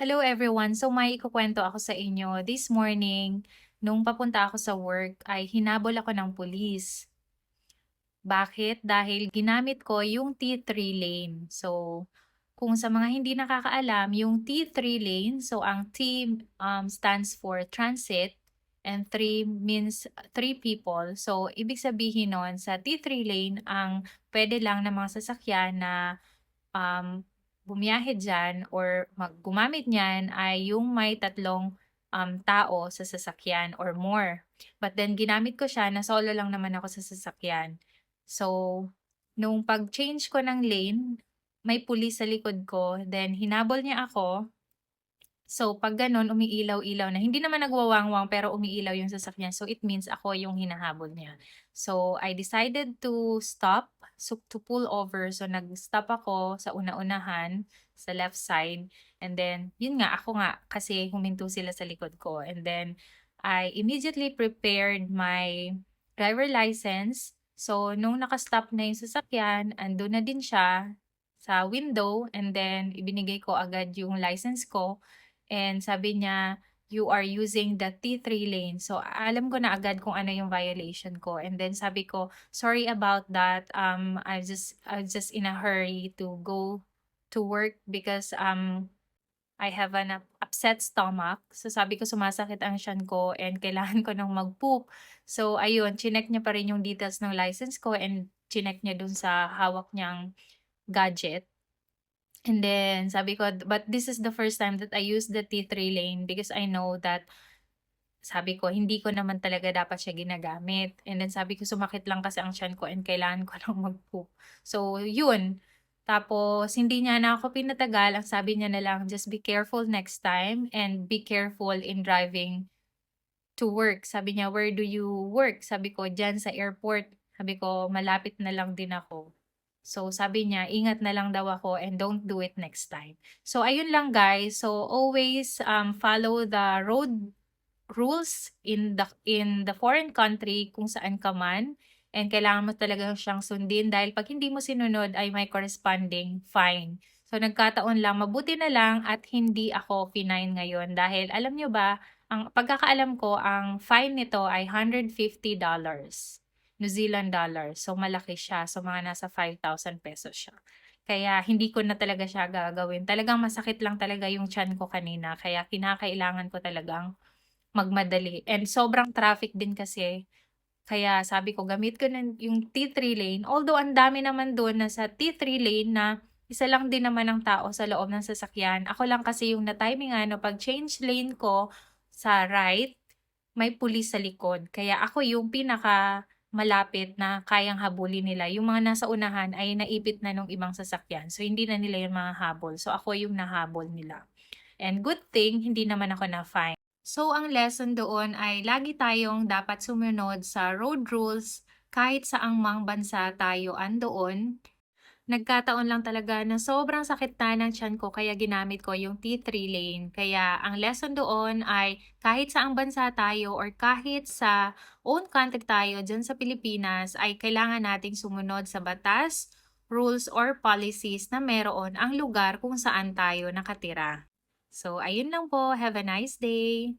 Hello everyone. So may ikukuwento ako sa inyo. This morning, nung papunta ako sa work ay hinabol ako ng pulis. Bakit? Dahil ginamit ko yung T3 lane. So, kung sa mga hindi nakakaalam, yung T3 lane, so ang T stands for transit and 3 means 3 people. So, ibig sabihin nun, sa T3 lane, ang pwede lang ng mga sasakyan na bumiyahe diyan or gumamit niyan ay yung may tatlong, tao sa sasakyan or more. But then ginamit ko siya na solo lang naman ako sa sasakyan. So, nung pag-change ko ng lane, may pulis sa likod ko, then hinabol niya ako. So, 'pag gano'n umiilaw-ilaw na, hindi naman nagwawangwang pero umiilaw yung sasakyan. So, it means ako yung hinahabol niya. So, I decided to stop, so to pull over. So, nag-stop ako sa una-unahan, sa left side. And then, yun nga, ako nga, kasi huminto sila sa likod ko. And then, I immediately prepared my driver license. So, nung naka-stop na yung sasakyan, andun na din siya sa window. And then, ibinigay ko agad yung license ko. And sabi niya, "You are using the T3 lane." So, alam ko na agad kung ano yung violation ko. And then sabi ko, "Sorry about that. I was just in a hurry to go to work because I have an upset stomach." So, sabi ko sumasakit ang tiyan ko and kailangan ko ng mag-poop. So, ayun, chineck niya pa rin yung details ng license ko and chineck niya dun sa hawak niyang gadget. And then sabi ko, "But this is the first time that I use the T3 lane because I know that," sabi ko, "hindi ko naman talaga dapat siya ginagamit." And then sabi ko, "Sumakit lang kasi ang tiyan ko and kailangan ko lang mag-poop." So yun, tapos hindi niya na ako pinatagal, ang sabi niya na lang, "Just be careful next time and be careful in driving to work." Sabi niya, "Where do you work?" Sabi ko, "Diyan sa airport." Sabi ko, "Malapit na lang din ako." So, sabi niya, "Ingat na lang daw ako and don't do it next time." So, ayun lang guys. So, always follow the road rules in the foreign country kung saan ka man. And kailangan mo talaga siyang sundin dahil pag hindi mo sinunod ay may corresponding fine. So, nagkataon lang, mabuti na lang at hindi ako finine ngayon dahil alam nyo ba, ang pagkakaalam ko, ang fine nito ay $150. New Zealand dollars. So, malaki siya. So, mga nasa 5,000 pesos siya. Kaya hindi ko na talaga siya gagawin. Talagang masakit lang talaga yung tiyan ko kanina. Kaya kinakailangan ko talagang magmadali. And sobrang traffic din kasi. Kaya sabi ko, gamit ko na yung T3 lane. Although, ang dami naman doon na sa T3 lane na isa lang din naman ang tao sa loob ng sasakyan. Ako lang kasi yung na-timingan no, pag change lane ko sa right, may pulis sa likod. Kaya ako yung pinaka malapit na kayang habulin nila. Yung mga nasa unahan ay naipit na nung ibang sasakyan. So, hindi na nila yung mga habol. So, ako yung nahabol nila. And good thing, hindi naman ako na-fine. So, ang lesson doon ay lagi tayong dapat sumunod sa road rules kahit saang mang bansa tayo andoon. Nagkataon lang talaga na sobrang sakit na ng tiyan ko kaya ginamit ko yung T3 lane. Kaya ang lesson doon ay kahit saang bansa tayo or kahit sa own country tayo dyan sa Pilipinas ay kailangan nating sumunod sa batas, rules or policies na meron ang lugar kung saan tayo nakatira. So, ayun lang po. Have a nice day!